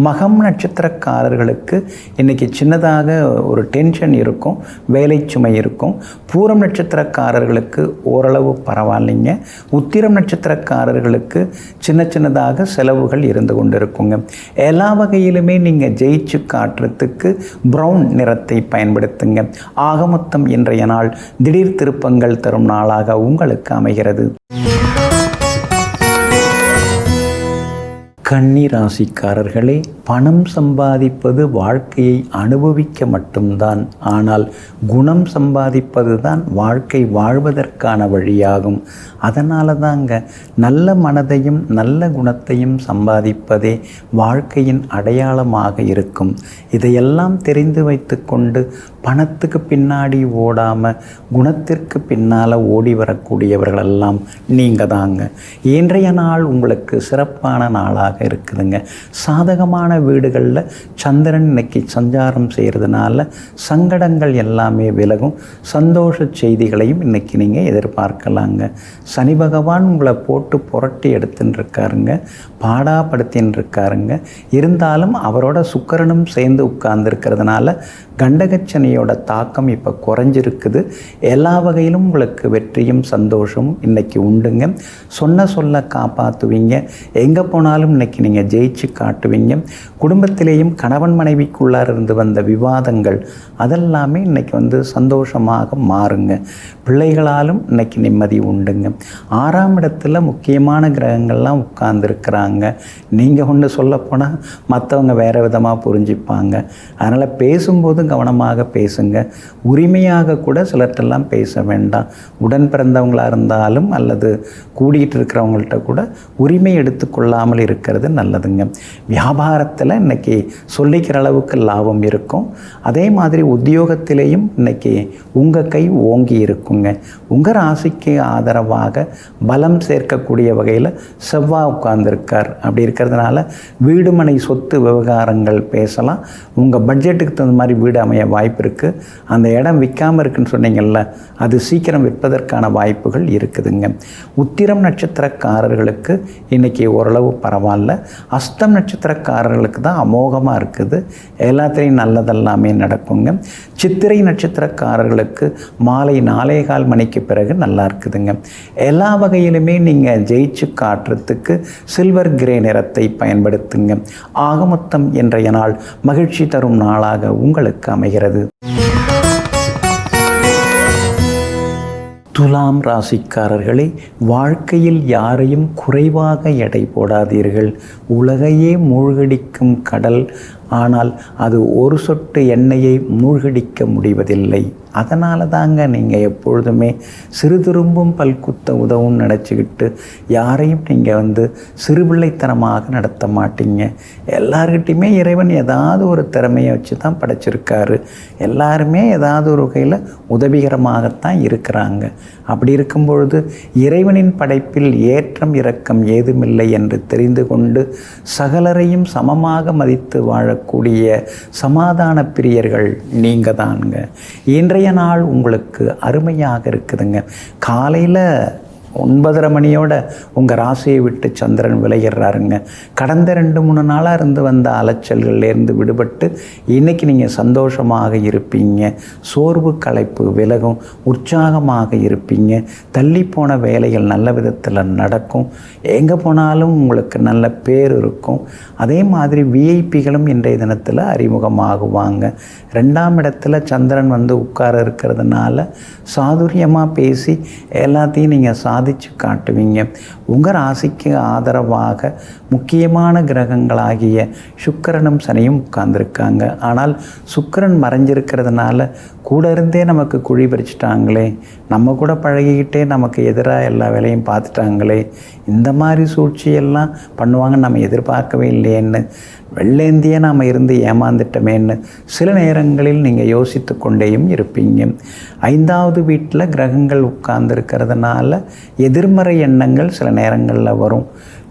A: மகம் நட்சத்திரக்காரர்களுக்கு இன்றைக்கி சின்னதாக ஒரு டென்ஷன் இருக்கும், வேலை சுமை இருக்கும். பூரம் நட்சத்திரக்காரர்களுக்கு ஓரளவு பரவாயில்லைங்க. உத்திரம் நட்சத்திரக்காரர்களுக்கு சின்னதாக செலவுகள் இருந்து கொண்டு இருக்குங்க. எல்லா வகையிலுமே நீங்கள் ஜெயிச்சு காட்டுறதுக்கு ப்ரௌன் நிறத்தை பயன்படுத்துங்க. ஆக மொத்தம் இன்றைய நாள் திடீர் திருப்பங்கள் தரும் நாளாக உங்களுக்கு அமைகிறது. கன்னி ராசிக்காரர்களே, பணம் சம்பாதிப்பது வாழ்க்கையை அனுபவிக்க மட்டும்தான். ஆனால் குணம் சம்பாதிப்பது தான் வாழ்க்கை வாழ்வதற்கான வழியாகும். அதனால தாங்க நல்ல மனதையும் நல்ல குணத்தையும் சம்பாதிப்பதே வாழ்க்கையின் அடையாளமாக இருக்கும். இதையெல்லாம் தெரிந்து வைத்து கொண்டு பணத்துக்கு பின்னாடி ஓடாமல் குணத்திற்கு பின்னால் ஓடி வரக்கூடியவர்களெல்லாம் நீங்கள் தாங்க. இன்றைய நாள் உங்களுக்கு சிறப்பான நாளாக இருக்குதுங்க. சாதகமான வீடுகளில் சந்திரன் இன்னைக்கு சஞ்சாரம் செய்கிறதுனால சங்கடங்கள் எல்லாமே விலகும். சந்தோஷ செய்திகளையும் இன்னைக்கு நீங்கள் எதிர்பார்க்கலாங்க. சனி பகவான் உங்களை போட்டு புரட்டி எடுத்துன்னு இருக்காருங்க, பாடாப்படுத்தின்னு இருக்காருங்க. இருந்தாலும் அவரோட சுக்கிரனும் சேர்ந்து உட்கார்ந்துருக்கிறதுனால கண்டகச்சனியோட தாக்கம் இப்போ குறைஞ்சிருக்குது. எல்லா வகையிலும் உங்களுக்கு வெற்றியும் சந்தோஷமும் இன்றைக்கி உண்டுங்க. சொல்ல காப்பாற்றுவீங்க. எங்கே போனாலும் இன்றைக்கி நீங்கள் ஜெயிச்சு காட்டுவீங்க. குடும்பத்திலேயும் கணவன் மனைவிக்குள்ளார இருந்து வந்த விவாதங்கள் அதெல்லாமே இன்றைக்கி சந்தோஷமாக மாறுங்க. பிள்ளைகளாலும் இன்றைக்கி நிம்மதி உண்டுங்க. 6ஆம் இடத்துல முக்கியமான கிரகங்கள்லாம் உட்கார்ந்துருக்குறாங்க. நீங்கள் ஒன்று சொல்லப்போனால் மற்றவங்க வேறு விதமாக புரிஞ்சுப்பாங்க. அதனால் பேசும்போது கவனமாக பேசுங்க. உரிமையாக கூட சிலர்ட்டெல்லாம் பேச வேண்டாம். உடன் பிறந்தவங்களாக இருந்தாலும் அல்லது கூடிகிட்டு இருக்கிறவங்கள்ட்ட கூட உரிமை எடுத்துக்கொள்ளாமல் இருக்கிறது நல்லதுங்க. வியாபாரத்தில் இன்றைக்கி சொல்லிக்கிற அளவுக்கு லாபம் இருக்கும். அதே மாதிரி உத்தியோகத்திலேயும் இன்றைக்கி உங்கள் கை ஓங்கி இருக்குங்க. உங்கள் ராசிக்கு ஆதரவாக பலம் சேர்க்கக்கூடிய வகையில் செவ்வாய் உட்கார்ந்துருக்கார். அப்படி இருக்கிறதுனால வீடு மனை சொத்து விவகாரங்கள் பேசலாம். உங்கள் பட்ஜெட்டுக்கு தகுந்த மாதிரி வீடு அமைய வாய்ப்பு இருக்குது. அந்த இடம் விற்காமல் இருக்குன்னு சொன்னீங்கள்ல, அது சீக்கிரம் விற்பதற்கான வாய்ப்புகள் இருக்குதுங்க. உத்திரம் நட்சத்திரக்காரர்களுக்கு இன்றைக்கி ஓரளவு பரவாயில்ல. அஸ்தம் நட்சத்திரக்காரர்களுக்கு தான் அமோகமாக இருக்குது. எல்லாத்துலேயும் நல்லதெல்லாமே நடக்குங்க. சித்திரை நட்சத்திரக்காரர்களுக்கு மாலை 4:15 மணிக்கு பிறகு நல்லா இருக்குதுங்க. எல்லா வகையிலுமே நீங்கள் ஜெயிச்சு காட்டுறதுக்கு சில்வர் கிரே நிறத்தை பயன்படுத்துங்க. ஆக மொத்தம் இன்றைய நாள் மகிழ்ச்சி தரும் நாளாக உங்களுக்கு அமைகிறது. துலாம் ராசிக்காரர்களே, வாழ்க்கையில் யாரையும் குறைவாக எடை போடாதீர்கள். உலகையே மூழ்கடிக்கும் கடல், ஆனால் அது ஒரு சொட்டு எண்ணெயை மூழ்கடிக்க முடிவதில்லை. அதனால தாங்க நீங்கள் எப்பொழுதுமே சிறு திரும்பும் பல்குத்த உதவும் நினச்சிக்கிட்டு யாரையும் நீங்கள் சிறுபிள்ளைத்தனமாக நடத்த மாட்டீங்க. எல்லார்கிட்டையுமே இறைவன் ஏதாவது ஒரு திறமையை வச்சு தான் படைச்சிருக்காரு. எல்லாருமே ஏதாவது ஒரு வகையில் உதவிகரமாகத்தான் இருக்கிறாங்க. அப்படி இருக்கும் பொழுது இறைவனின் படைப்பில் ஏற்றம் இறக்கம் ஏதுமில்லை என்று தெரிந்து கொண்டு சகலரையும் சமமாக மதித்து வாழக்கூடிய சமாதான பிரியர்கள் நீங்கள் தாங்க. இன்றைய நாள் உங்களுக்கு அருமையாக இருக்குதுங்க. காலையில் 9:30 மணியோட உங்கள் ராசியை விட்டு சந்திரன் விலகிறாருங்க. கடந்த 2-3 நாளாக இருந்து வந்த அலைச்சல்கள்லேருந்து விடுபட்டு இன்றைக்கி நீங்கள் சந்தோஷமாக இருப்பீங்க. சோர்வு களைப்பு விலகும். உற்சாகமாக இருப்பீங்க. தள்ளி போன வேலைகள் நல்ல விதத்தில் நடக்கும். எங்கே போனாலும் உங்களுக்கு நல்ல பேர் இருக்கும். அதே மாதிரி விஐபிகளும் இன்றைய தினத்தில் அறிமுகமாகுவாங்க. 2ஆம் இடத்துல சந்திரன் உட்கார இருக்கிறதுனால சாதுரியமாக பேசி எல்லாத்தையும் நீங்கள் சாதிச்சு காட்டுவீங்க. உங்கள் ராசிக்கு ஆதரவாக முக்கியமான கிரகங்களாகிய சுக்கிரனும் சனியும் உட்கார்ந்துருக்காங்க. ஆனால் சுக்கிரன் மறைஞ்சிருக்கிறதுனால கூட இருந்தே நமக்கு குழி பறிச்சிட்டாங்களே, நம்ம கூட பழகிக்கிட்டே நமக்கு எதிராக எல்லா வேலையும் பார்த்துட்டாங்களே, இந்த மாதிரி சூழ்ச்சியெல்லாம் பண்ணுவாங்கன்னு நம்ம எதிர்பார்க்கவே இல்லையேன்னு, வெள்ளேந்தியே நாம் இருந்து ஏமாந்துட்டமேன்னு சில நேரங்களில் நீங்கள் யோசித்து கொண்டேயும் இருப்பீங்க. 5வது வீட்டில் கிரகங்கள் உட்கார்ந்துருக்கிறதுனால எதிர்மறை எண்ணங்கள் சில நேரங்களில் வரும்.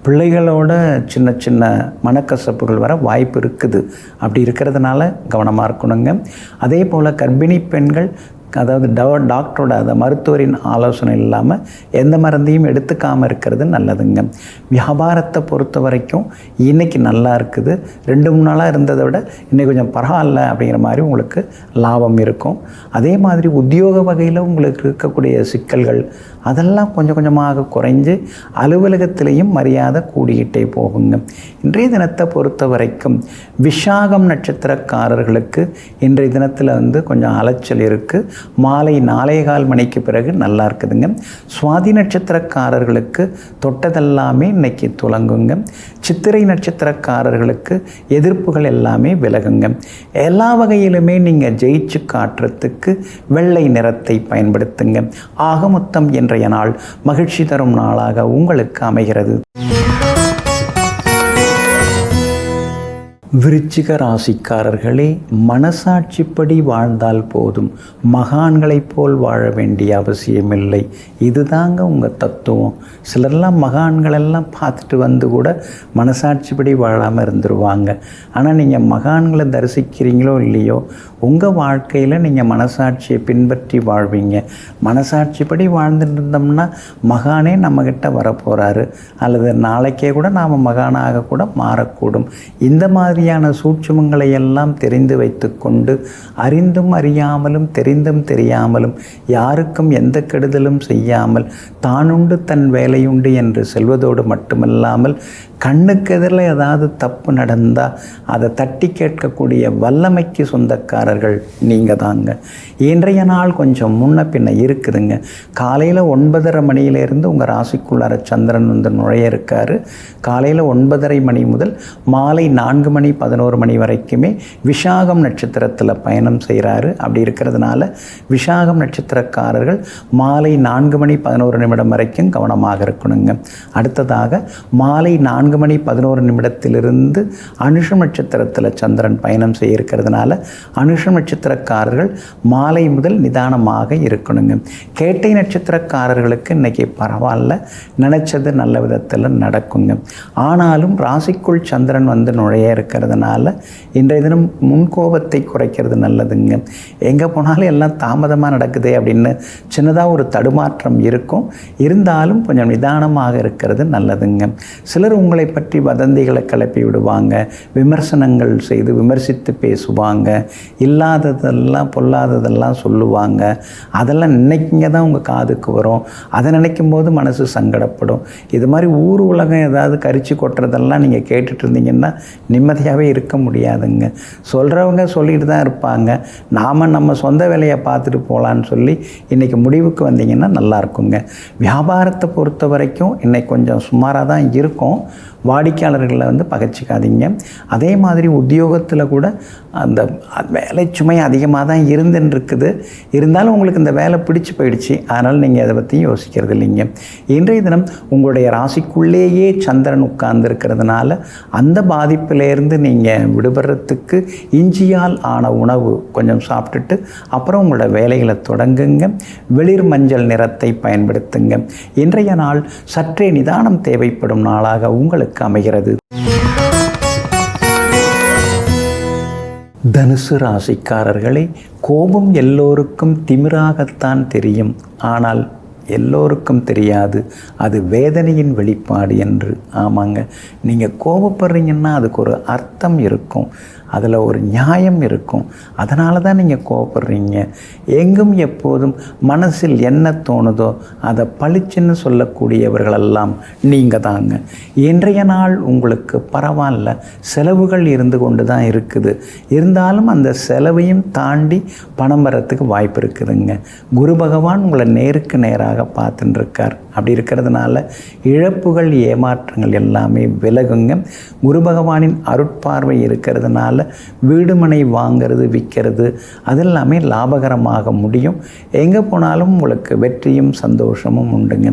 A: பிள்ளைகளோட சின்ன சின்ன மனக்கசப்புகள் வர வாய்ப்பு இருக்குது. அப்படி இருக்கிறதுனால கவனமாக இருக்கணுங்க. அதே போல் கர்ப்பிணி பெண்கள், அதாவது டாக்டரோட அந்த மருத்துவரின் ஆலோசனை இல்லாமல் எந்த மருந்தையும் எடுத்துக்காமல் இருக்கிறது நல்லதுங்க. வியாபாரத்தை பொறுத்த வரைக்கும் இன்றைக்கி நல்லா இருக்குது. 2-3 நாளாக இருந்ததை விட இன்றைக்கி கொஞ்சம் பரவாயில்ல அப்படிங்கிற மாதிரி உங்களுக்கு லாபம் இருக்கும். அதே மாதிரி உத்தியோக வகையில் உங்களுக்கு இருக்கக்கூடிய சிக்கல்கள் அதெல்லாம் கொஞ்சம் கொஞ்சமாக குறைஞ்சு அலுவலகத்திலையும் மரியாதை கூடிக்கிட்டே போகுங்க. இன்றைய தினத்தை பொறுத்த வரைக்கும் விஷாகம் நட்சத்திரக்காரர்களுக்கு இன்றைய தினத்தில் கொஞ்சம் அலைச்சல் இருக்குது. மாலை 4:15 மணிக்கு பிறகு நல்லா இருக்குதுங்க. சுவாதி நட்சத்திரக்காரர்களுக்கு தொட்டதெல்லாமே இன்னைக்கு துலங்குங்க. சித்திரை நட்சத்திரக்காரர்களுக்கு எதிர்ப்புகள் எல்லாமே விலகுங்க. எல்லா வகையிலுமே நீங்கள் ஜெயிச்சு காட்டுறதுக்கு வெள்ளை நிறத்தை பயன்படுத்துங்க. ஆக மொத்தம் இன்றைய நாள் மகிழ்ச்சி தரும் நாளாக உங்களுக்கு அமைகிறது. விருச்சிக ராசிக்காரர்களே, மனசாட்சிப்படி வாழ்ந்தால் போதும், மகான்களைப் போல் வாழ வேண்டிய அவசியமில்லை. இதுதாங்க உங்கள் தத்துவம். சிலர்லாம் மகான்களெல்லாம் பார்த்துட்டு வந்து கூட மனசாட்சிப்படி வாழாமல் இருந்துருவாங்க. ஆனால் நீங்கள் மகான்களை தரிசிக்கிறீங்களோ இல்லையோ, உங்கள் வாழ்க்கையில் நீங்கள் மனசாட்சியை பின்பற்றி வாழ்வீங்க. மனசாட்சிப்படி வாழ்ந்துட்டு இருந்தோம்னா மகானே நம்மக்கிட்ட வரப்போகிறாரு, அல்லது நாளைக்கே கூட நாம் மகானாக கூட மாறக்கூடும். இந்த மாதிரியான சூட்சுமங்களை எல்லாம் தெரிந்து வைத்து கொண்டு அறிந்தும் அறியாமலும் தெரிந்தும் தெரியாமலும் யாருக்கும் எந்த கெடுதலும் செய்யாமல் தானுண்டு தன் வேலையுண்டு என்று செல்வதோடு மட்டுமல்லாமல் கண்ணுக்கு எதிரில் ஏதாவது தப்பு நடந்தால் அதை தட்டி கேட்கக்கூடிய வல்லமைக்கு சொந்தக்காரர்கள் நீங்கள் தாங்க. இன்றைய நாள் கொஞ்சம் முன்ன பின்ன இருக்குதுங்க. காலையில் 9:30 மணியிலேருந்து உங்கள் ராசிக்குள்ளார சந்திரன் நுழைய இருக்கார். காலையில் 9:30 மணி முதல் மாலை 4 மணி 11 மணி வரைக்குமே விஷாகம் நட்சத்திரத்தில் பயணம் செய்கிறாரு. அப்படி இருக்கிறதுனால விஷாகம் நட்சத்திரக்காரர்கள் மாலை 4 மணி 11 நிமிடம் வரைக்கும் கவனமாக இருக்கணுங்க. அடுத்ததாக மாலை 4 மணி 11 நிமிடத்திலிருந்து அனுஷம் நட்சத்திரத்தில் சந்திரன் பயணம் செய்ய இருக்கிறதுனால அனுஷம் நட்சத்திரக்காரர்கள் மாலை முதல் நிதானமாக இருக்கணுங்க. கேட்டை நட்சத்திரக்காரர்களுக்கு இன்றைக்கி பரவாயில்ல, நினச்சது நல்ல விதத்தில் நடக்குங்க. ஆனாலும் ராசிக்குள் சந்திரன் நுழைய இருக்கிறதுனால இன்றைய தினம் முன்கோபத்தை குறைக்கிறது நல்லதுங்க. எங்கே போனாலும் எல்லாம் தாமதமாக நடக்குதே அப்படின்னு சின்னதாக ஒரு தடுமாற்றம் இருக்கும். இருந்தாலும் கொஞ்சம் நிதானமாக இருக்கிறது நல்லதுங்க. சிலர் உங்களை பற்றி வதந்திகளை கிளப்பி விடுவாங்க, விமர்சனங்கள் செய்து விமர்சித்து பேசுவாங்க, இல்லாததெல்லாம் பொல்லாததெல்லாம் சொல்லுவாங்க. அதெல்லாம் நினைக்கிங்க தான் உங்கள் காதுக்கு வரும். அதை நினைக்கும் போது மனசு சங்கடப்படும். இது மாதிரி ஊர் உலகம் ஏதாவது கரிச்சு கொட்டுறதெல்லாம் நீங்கள் கேட்டுட்டு இருந்தீங்கன்னா நிம்மதியாகவே இருக்க முடியாதுங்க. சொல்கிறவங்க சொல்லிட்டு தான் இருப்பாங்க. நாம் நம்ம சொந்த வேலையை பார்த்துட்டு போகலான்னு சொல்லி இன்றைக்கி முடிவுக்கு வந்தீங்கன்னா நல்லாயிருக்குங்க. வியாபாரத்தை பொறுத்த வரைக்கும் இன்றைக்கி கொஞ்சம் சுமாராக தான் இருக்கும். வாடிக்கையாளர்களை பகைச்சிக்காதீங்க. அதே மாதிரி உத்தியோகத்தில் கூட அந்த வேலை சுமை அதிகமாக தான் இருந்துன்னு இருந்தாலும் உங்களுக்கு இந்த வேலை பிடிச்சி போயிடுச்சு. அதனால் நீங்கள் அதை பற்றி யோசிக்கிறது இல்லைங்க. இன்றைய தினம் உங்களுடைய ராசிக்குள்ளேயே சந்திரன் உட்கார்ந்துருக்கிறதுனால அந்த பாதிப்பிலேருந்து நீங்கள் விடுபடுறதுக்கு இஞ்சியால் ஆன உணவு கொஞ்சம் சாப்பிட்டுட்டு அப்புறம் உங்களோட வேலைகளை தொடங்குங்க. வெளிர் மஞ்சள் நிறத்தை பயன்படுத்துங்க. இன்றைய நாள் சற்றே நிதானம் தேவைப்படும் நாளாக உங்களுக்கு அமைகிறது. தனுசு ராசிக்காரர்களே, கோபம் எல்லோருக்கும் திமிராகத்தான் தெரியும். ஆனால் எல்லோருக்கும் தெரியாது அது வேதனையின் வெளிப்பாடு என்று. ஆமாங்க, நீங்கள் கோபப்படுறீங்கன்னா அதுக்கு ஒரு அர்த்தம் இருக்கும், அதில் ஒரு நியாயம் இருக்கும். அதனால தான் நீங்கள் கோபப்படுறீங்க. எங்கும் எப்போதும் மனசில் என்ன தோணுதோ அதை பளிச்சுன்னு சொல்லக்கூடியவர்களெல்லாம் நீங்கள் தாங்க. இன்றைய நாள் உங்களுக்கு பரவாயில்ல, செலவுகள் இருந்து கொண்டு தான் இருக்குது. இருந்தாலும் அந்த செலவையும் தாண்டி பணம் வரத்துக்கு வாய்ப்பு இருக்குதுங்க. குரு பகவான் உங்களை நேருக்கு நேராக பார்த்துட்டு இருக்கார். அப்படி இருக்கிறதுனால இழப்புகள் ஏமாற்றங்கள் எல்லாமே விலகுங்க. குரு பகவானின் அருட்பார்வை இருக்கிறதுனால வீடுமனை வாங்கிறது விற்கிறது அதெல்லாமே லாபகரமாக முடியும். எங்கே போனாலும் உங்களுக்கு வெற்றியும் சந்தோஷமும் உண்டுங்க.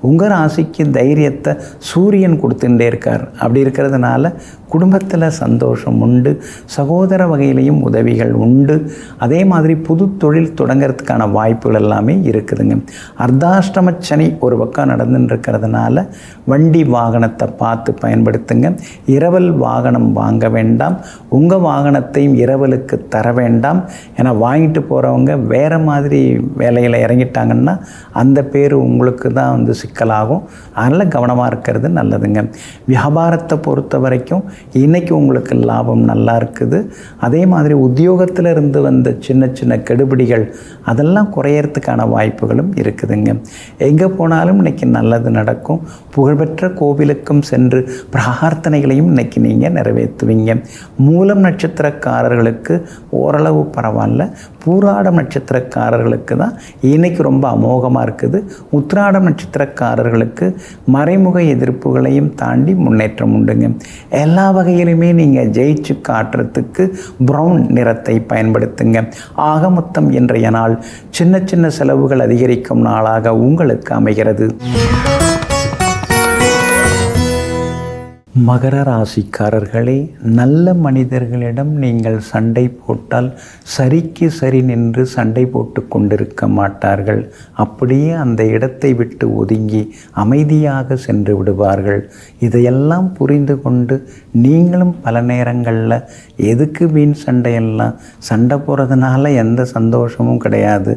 A: உங்கள் ராசிக்கு தைரியத்தை சூரியன் கொடுத்துட்டே இருக்கார். அப்படி இருக்கிறதுனால குடும்பத்தில் சந்தோஷம் உண்டு. சகோதர வகையிலையும் உதவிகள் உண்டு. அதே மாதிரி புது தொழில் தொடங்கிறதுக்கான வாய்ப்புகள் எல்லாமே இருக்குதுங்க. அர்த்தாஷ்டம சனி ஒரு ஒர்க்காக நடந்துன்னு இருக்கிறதுனால வண்டி வாகனத்தை பார்த்து பயன்படுத்துங்க. இரவல் வாகனம் வாங்க வேண்டாம். உங்கள் வாகனத்தையும் இரவலுக்கு தர வேண்டாம். ஏன்னா வாங்கிட்டு போகிறவங்க வேறு மாதிரி வேலையில் இறங்கிட்டாங்கன்னா அந்த பேர் உங்களுக்கு தான் வந்து சிக்கலாகும். அதனால் கவனமாக இருக்கிறது நல்லதுங்க. வியாபாரத்தை பொறுத்த வரைக்கும் இன்றைக்கி உங்களுக்கு லாபம் நல்லா இருக்குது. அதே மாதிரி உத்தியோகத்தில் இருந்து வந்த சின்ன சின்ன கெடுபிடிகள் அதெல்லாம் குறையறதுக்கான வாய்ப்புகளும் இருக்குதுங்க. எங்கே போனாலும் இன்றைக்கி நல்லது நடக்கும். புகழ்பெற்ற கோவிலுக்கும் சென்று பிரார்த்தனைகளையும் இன்றைக்கி நீங்கள் நிறைவேற்றுவீங்க. மூலம் நட்சத்திரக்காரர்களுக்கு ஓரளவு பரவாயில்ல. பூராடம் நட்சத்திரக்காரர்களுக்கு தான் இன்றைக்கி ரொம்ப அமோகமாக இருக்குது. உத்திராடம் நட்சத்திரக்காரர்களுக்கு மறைமுக எதிர்ப்புகளையும் தாண்டி முன்னேற்றம் உண்டுங்க. எல்லா வகையிலுமே நீங்கள் ஜெயிச்சு காட்டுறதுக்கு ப்ரௌன் நிறத்தை பயன்படுத்துங்க. ஆக மொத்தம் இன்றைய நாள் சின்ன சின்ன செலவுகள் அதிகரிக்கும் நாளாக உங்களுக்கு அமைகிறது. மகர ராசிக்காரர்களே, நல்ல மனிதர்களிடம் நீங்கள் சண்டை போட்டால் சரிக்கு சரி நின்று சண்டை போட்டு கொண்டிருக்க மாட்டார்கள். அப்படியே அந்த இடத்தை விட்டு ஒதுங்கி அமைதியாக சென்று விடுவார்கள். இதையெல்லாம் புரிந்து கொண்டு நீங்களும் பல நேரங்களில் எதுக்கு வீண் சண்டையெல்லாம், சண்டை போகிறதுனால எந்த சந்தோஷமும் கிடையாது,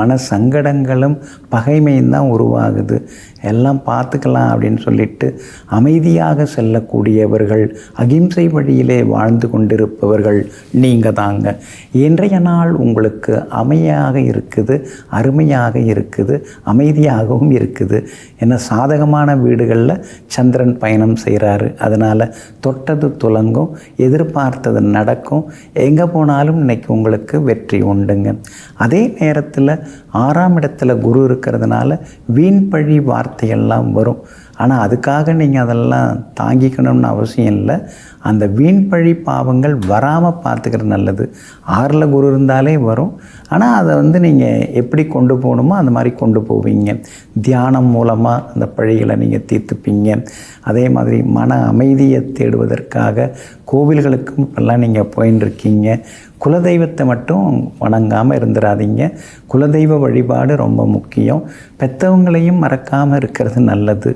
A: மன சங்கடங்களும் பகைமையும் தான் உருவாகுது, எல்லாம் பார்த்துக்கலாம் அப்படின்னு சொல்லிட்டு அமைதியாக செல்லக்கூடியவர்கள், அகிம்சை வழியிலே வாழ்ந்து கொண்டிருப்பவர்கள் நீங்கள் தாங்க. இன்றைய நாள் உங்களுக்கு அமையாக இருக்குது, அருமையாக இருக்குது, அமைதியாகவும் இருக்குது. ஏன்னா சாதகமான வீடுகளில் சந்திரன் பயணம் செய்கிறாரு. அதனால் தொட்டது துலங்கும், எதிர்பார்த்தது நடக்கும். எங்கே போனாலும் இன்றைக்கி உங்களுக்கு வெற்றி உண்டுங்க. அதே நேரத்தில் 6ஆம் இடத்துல குரு இருக்கிறதுனால வீண் பழி வார்த்தையெல்லாம் வரும். ஆனால் அதுக்காக நீங்கள் அதெல்லாம் தாங்கிக்கணும்னு அவசியம் இல்லை. அந்த வீண் பழி பாவங்கள் வராமல் பார்த்துக்கிறது நல்லது. 6ல் குரு இருந்தாலே வரும். ஆனால் அதை வந்து நீங்கள் எப்படி கொண்டு போகணுமோ அந்த மாதிரி கொண்டு போவீங்க. தியானம் மூலமாக அந்த பழிகளை நீங்கள் தீர்த்துப்பீங்க. அதே மாதிரி மன அமைதியை தேடுவதற்காக கோவில்களுக்கும் இப்போல்லாம் நீங்கள் போயின்னு இருக்கீங்க. குலதெய்வத்தை மட்டும் வணங்காமல் இருந்துடாதீங்க. குலதெய்வ வழிபாடு ரொம்ப முக்கியம். பெற்றவங்களையும் மறக்காமல் இருக்கிறது நல்லது.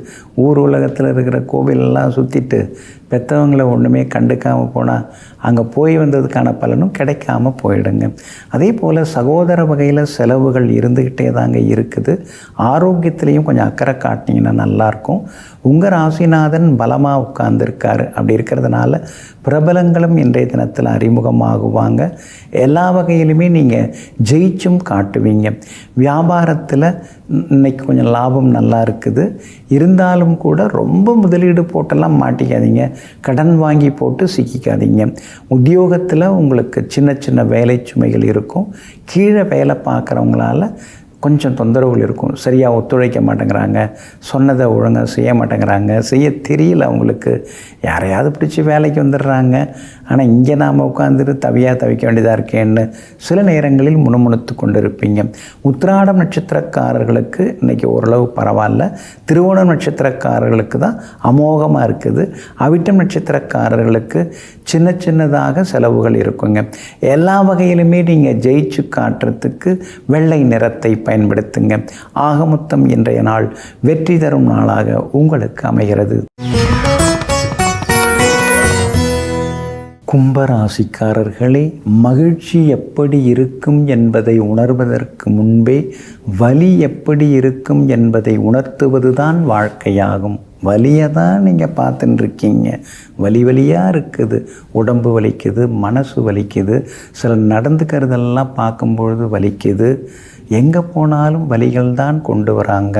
A: ஊர் உலகத்தில் இருக்கிற கோவிலெல்லாம் சுற்றிட்டு பெற்றவங்களை ஒன்றுமே கண்டுக்காமல் போனால் அங்கே போய் வந்ததுக்கான பலனும் கிடைக்காம போயிடுங்க. அதே போல் சகோதர வகையில் செலவுகள் இருந்துக்கிட்டே தாங்க இருக்குது. ஆரோக்கியத்துலேயும் கொஞ்சம் அக்கறை காட்டினீங்கன்னா நல்லாயிருக்கும். உங்கள் ராசிநாதன் பலமாக உட்கார்ந்துருக்காரு. அப்படி இருக்கிறதுனால பிரபலங்களும் இன்றைய தினத்தில் அறிமுகமாகுவாங்க. எல்லா வகையிலுமே நீங்கள் ஜெயிச்சும் காட்டுவீங்க. வியாபாரத்தில் இன்றைக்கி கொஞ்சம் லாபம் நல்லா இருக்குது. இருந்தாலும் கூட ரொம்ப முதலீடு போட்டெல்லாம் மாட்டிக்காதீங்க. கடன் வாங்கி போட்டு சிக்கிக்காதீங்க. உத்தியோகத்தில் உங்களுக்கு சின்ன சின்ன வேலை சுமைகள் இருக்கும். கீழே வேலை பார்க்குறவங்களால கொஞ்சம் தொந்தரவுகள் இருக்கும். சரியாக ஒத்துழைக்க மாட்டேங்கிறாங்க, சொன்னதை ஒழுங்காக செய்ய மாட்டேங்கிறாங்க, செய்ய தெரியல அவங்களுக்கு. யாரையாவது பிடிச்சி வேலைக்கு வந்துடுறாங்க. ஆனால் இங்கே நாம் உட்காந்துட்டு தவிக்க வேண்டியதாக இருக்கேன்னு சில நேரங்களில் முணுமுணுத்து கொண்டு இருப்பீங்க. உத்திராடம் நட்சத்திரக்காரர்களுக்கு இன்றைக்கி ஓரளவு பரவாயில்ல. திருவோணம் நட்சத்திரக்காரர்களுக்கு தான் அமோகமாக இருக்குது. அவிட்டம் நட்சத்திரக்காரர்களுக்கு சின்ன சின்னதாக செலவுகள் இருக்குங்க. எல்லா வகையிலுமே நீங்கள் ஜெயிச்சு காட்டுறதுக்கு வெள்ளை நிறத்தை பயன்படுத்துங்க. ஆக மொத்தம் இன்றைய நாள் வெற்றி தரும் நாளாக உங்களுக்கு அமைகிறது. கும்பராசிக்காரர்களே, மகிழ்ச்சி எப்படி இருக்கும் என்பதை உணர்வதற்கு முன்பே வலி எப்படி இருக்கும் என்பதை உணர்த்துவது தான் வாழ்க்கையாகும். வலியை தான் நீங்கள் பார்த்துட்டு இருக்கீங்க. வலியாக இருக்குது. உடம்பு வலிக்குது, மனசு வலிக்குது, சில நடந்துக்கிறதெல்லாம் பார்க்கும்பொழுது வலிக்குது. எங்கே போனாலும் வலிகள் தான் கொண்டு வராங்க,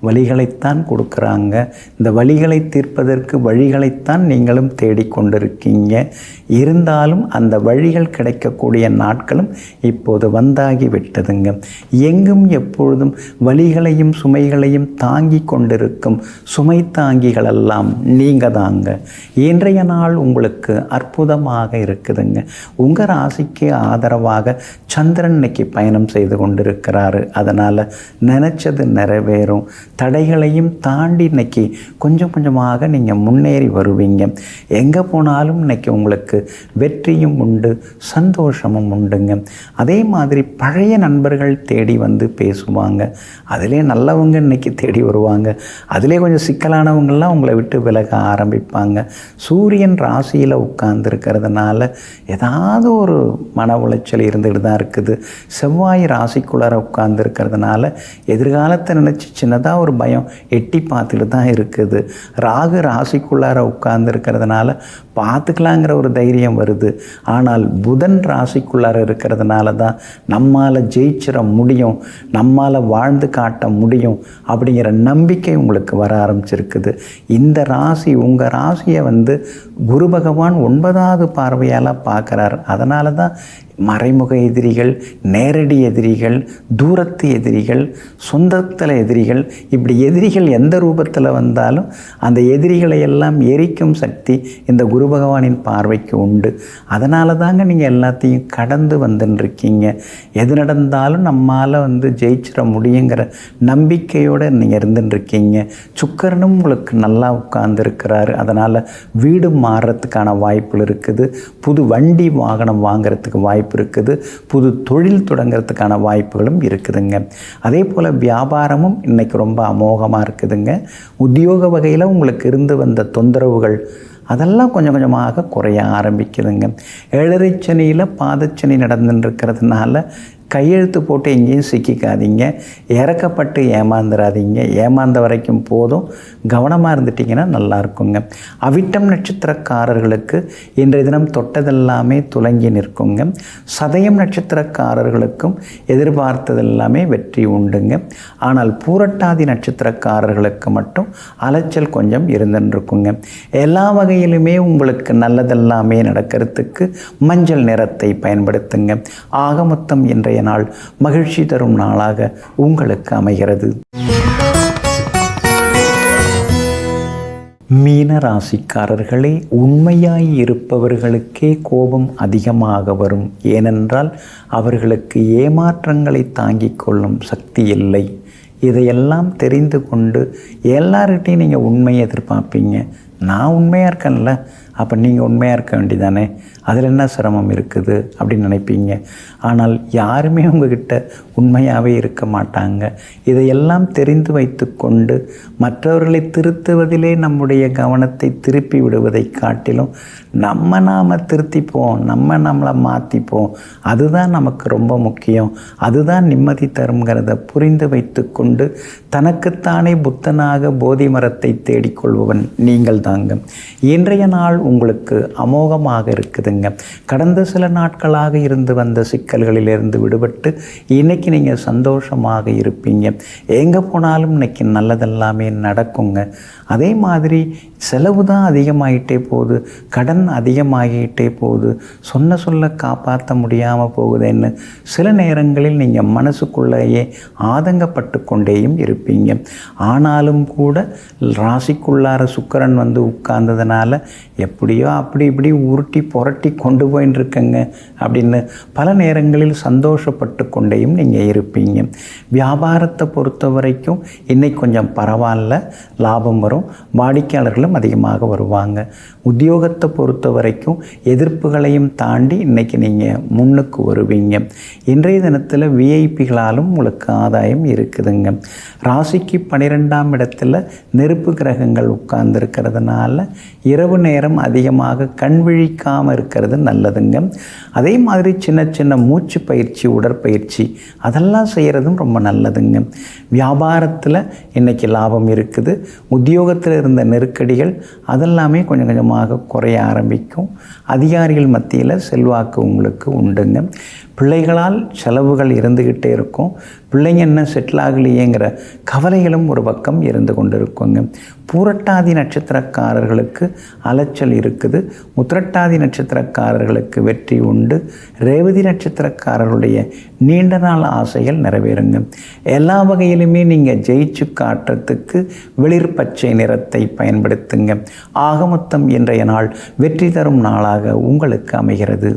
A: வலிகளைத்தான் கொடுக்குறாங்க. இந்த வலிகளை தீர்ப்பதற்கு வழிகளைத்தான் நீங்களும் தேடிக்கொண்டிருக்கீங்க. இருந்தாலும் அந்த வழிகள் கிடைக்கக்கூடிய நாட்களும் இப்போது வந்தாகி விட்டதுங்க. எங்கும் எப்பொழுதும் வலிகளையும் சுமைகளையும் தாங்கி கொண்டிருக்கும் சுமை தாங்கிகளெல்லாம் நீங்கள் தாங்க. இன்றைய நாள் உங்களுக்கு அற்புதமாக இருக்குதுங்க. உங்கள் ராசிக்கு ஆதரவாக சந்திரன் இன்னைக்கு பயணம் செய்து கொண்டிருக்க இருக்கிறாரு. அதனால் நினச்சது நிறைவேறும். தடைகளையும் தாண்டி இன்றைக்கி கொஞ்சம் கொஞ்சமாக நீங்கள் முன்னேறி வருவீங்க. எங்கே போனாலும் இன்றைக்கி உங்களுக்கு வெற்றியும் உண்டு, சந்தோஷமும் உண்டுங்க. அதே மாதிரி பழைய நண்பர்கள் தேடி வந்து பேசுவாங்க. அதிலே நல்லவங்க இன்றைக்கி தேடி வருவாங்க. அதிலே கொஞ்சம் சிக்கலானவங்கள்லாம் உங்களை விட்டு விலக ஆரம்பிப்பாங்க. சூரியன் ராசியில் உட்கார்ந்துருக்கிறதுனால ஏதாவது ஒரு மன உளைச்சல் இருந்துகிட்டு தான் இருக்குது. செவ்வாய் ராசிக்குள்ளார உட்கார்ந்துருக்கிறதுனால எதிர்காலத்தை நினச்சி சின்னதாக ஒரு பயம் எட்டி பார்த்துட்டு தான் இருக்குது. ராகு ராசிக்குள்ளார உட்கார்ந்துருக்கிறதுனால பார்த்துக்கலாங்கிற ஒரு தைரியம் வருது. ஆனால் புதன் ராசிக்குள்ளார இருக்கிறதுனால தான் நம்மால் ஜெயிச்சிட முடியும், நம்மால் வாழ்ந்து காட்ட முடியும் அப்படிங்கிற நம்பிக்கை உங்களுக்கு வர ஆரம்பிச்சிருக்குது. இந்த ராசி உங்கள் ராசியை குரு பகவான் 9வது பார்வையால் பார்க்குறார். அதனால தான் மறைமுக எதிரிகள், நேரடி எதிரிகள், தூரத்து எதிரிகள், சொந்தத்தில் எதிரிகள், இப்படி எதிரிகள் எந்த ரூபத்தில் வந்தாலும் அந்த எதிரிகளை எல்லாம் எரிக்கும் சக்தி இந்த குரு பகவானின் பார்வைக்கு உண்டு. அதனால தாங்க நீங்கள் எல்லாத்தையும் கடந்து வந்துட்டுருக்கீங்க. எது நடந்தாலும் நம்மால் ஜெயிச்சிட முடியுங்கிற நம்பிக்கையோடு நீங்கள் இருந்துட்டுருக்கீங்க. சுக்கிரனும் உங்களுக்கு நல்லா உட்கார்ந்துருக்கிறாரு. அதனால் வீடு மாறுறதுக்கான வாய்ப்புகள் இருக்குது. புது வண்டி வாகனம் வாங்கிறதுக்கு வாய்ப்பு இருக்குது. புது தொழில் தொடங்கிறதுக்கான வாய்ப்புகளும் இருக்குதுங்க. அதே போல் வியாபாரமும் இன்றைக்கி ரொம்ப அமோகமாக இருக்குதுங்க. உத்தியோக வகையில் உங்களுக்கு இருந்து வந்த தொந்தரவுகள் அதெல்லாம் கொஞ்சம் கொஞ்சமாக குறைய ஆரம்பிக்குதுங்க. 7ரை சனியில் பாதச்சனி நடந்துட்டுருக்கிறதுனால கையெழுத்து போட்டு எங்கேயும் சிக்கிக்காதீங்க. இறக்கப்பட்டு ஏமாந்துடாதீங்க. ஏமாந்த வரைக்கும் போதும். கவனமாக இருந்துட்டிங்கன்னா நல்லா இருக்குங்க. அவிட்டம் நட்சத்திரக்காரர்களுக்கு இன்றைய தினம் தொட்டதெல்லாமே துலங்கி நிற்குங்க. சதயம் நட்சத்திரக்காரர்களுக்கும் எதிர்பார்த்ததெல்லாமே வெற்றி உண்டுங்க. ஆனால் பூரட்டாதி நட்சத்திரக்காரர்களுக்கு மட்டும் அலைச்சல் கொஞ்சம் இருந்துருக்குங்க. எல்லா வகையிலுமே உங்களுக்கு நல்லதெல்லாமே நடக்கிறதுக்கு மஞ்சள் நிறத்தை பயன்படுத்துங்க. ஆக மொத்தம் இன்றைய நாள் மகிழ்ச்சி தரும் நாளாக உங்களுக்கு அமைகிறது. மீன ராசிக்காரர்களே, உண்மையாய் இருப்பவர்களுக்கே கோபம் அதிகமாக வரும். ஏனென்றால் அவர்களுக்கு ஏமாற்றங்களை தாங்கிக் கொள்ளும் சக்தி இல்லை. இதையெல்லாம் தெரிந்து கொண்டு எல்லார்கிட்டையும் நீங்கள் உண்மையை எதிர்பார்ப்பீங்க. நான் உண்மையாக இருக்கேன்ல, அப்போ நீங்கள் உண்மையாக இருக்க வேண்டியதானே, அதில் என்ன சிரமம் இருக்குது அப்படின்னு நினைப்பீங்க. ஆனால் யாருமே உங்ககிட்ட உண்மையாகவே இருக்க மாட்டாங்க. இதையெல்லாம் தெரிந்து வைத்து கொண்டு மற்றவர்களை திருத்துவதிலே நம்முடைய கவனத்தை திருப்பி விடுவதை காட்டிலும் நாம் திருத்திப்போம், நம்மளை மாற்றிப்போம், அதுதான் நமக்கு ரொம்ப முக்கியம், அதுதான் நிம்மதி தருங்கிறத புரிந்து வைத்து கொண்டு தனக்குத்தானே புத்தனாக போதி மரத்தை தேடிக்கொள்பவன் நீங்கள் தாங்க. இன்றைய நாள் உங்களுக்கு அமோகமாக இருக்குதுங்க. கடந்த சில நாட்களாக இருந்து வந்த சிக்கல்களிலிருந்து விடுபட்டு இன்னைக்கு நீங்கள் சந்தோஷமாக இருப்பீங்க. எங்கே போனாலும் இன்னைக்கு நல்லதெல்லாமே நடக்குங்க. அதே மாதிரி செலவு தான் அதிகமாகிட்டே போகுது, கடன் அதிகமாகிட்டே போகுது, சொல்ல காப்பாற்ற முடியாமல் போகுதுன்னு சில நேரங்களில் நீங்கள் மனசுக்குள்ளேயே ஆதங்கப்பட்டு கொண்டேயும் இருப்பீங்க. ஆனாலும் கூட ராசிக்குள்ளார சுக்கிரன் உட்கார்ந்ததுனால எப்படியோ அப்படி இப்படி உருட்டி புரட்டி கொண்டு போயின்னு இருக்கங்க அப்படின்னு பல நேரங்களில் சந்தோஷப்பட்டு கொண்டேயும் நீங்கள் இருப்பீங்க. வியாபாரத்தை பொறுத்த வரைக்கும் இன்னைக்கு கொஞ்சம் பரவாயில்ல, லாபம் வரும், வாடிக்கையாளர்களும் அதிகமாக வருவாங்க. உத்தியோகத்தை பொறுத்த வரைக்கும் எதிர்ப்புகளையும் தாண்டி இன்றைக்கி நீங்கள் முன்னுக்கு வருவீங்க. இன்றைய தினத்தில் விஐபிகளாலும் உங்களுக்கு ஆதாயம் இருக்குதுங்க. ராசிக்கு 12ஆம் இடத்துல நெருப்பு கிரகங்கள் உட்கார்ந்துருக்கிறதுனால இரவு நேரம் அதிகமாக கண் விழிக்காமல் இருக்கிறது நல்லதுங்க. அதே மாதிரி சின்ன சின்ன மூச்சு பயிற்சி, உடற்பயிற்சி அதெல்லாம் செய்கிறதும் ரொம்ப நல்லதுங்க. வியாபாரத்தில் இன்றைக்கி லாபம் இருக்குது. உத்தியோகத்தில் இருந்த நெருக்கடிகள் அதெல்லாமே கொஞ்சம் கொஞ்சமாக குறைய ஆரம்பிக்கும். அதிகாரிகள் மத்தியில் செல்வாக்கு உங்களுக்கு உண்டுங்க. பிள்ளைகளால் செலவுகள் இருந்துக்கிட்டே இருக்கும். பிள்ளைங்க என்ன செட்டில் ஆகலையேங்கிற கவலைகளும் ஒரு பக்கம் இருந்து கொண்டு இருக்குங்க. பூரட்டாதி நட்சத்திரக்காரர்களுக்கு அலைச்சல் இருக்குது. உத்திரட்டாதி நட்சத்திரக்காரர்களுக்கு வெற்றி உண்டு. ரேவதி நட்சத்திரக்காரர்களுடைய நீண்ட நாள் ஆசைகள் நிறைவேறுங்க. எல்லா வகையிலுமே நீங்கள் ஜெயிச்சு காட்டுறதுக்கு வெளிர் பச்சை நிறத்தை பயன்படுத்துங்க. ஆக மொத்தம் இன்றைய நாள் வெற்றி தரும் நாளாக உங்களுக்கு அமைகிறது.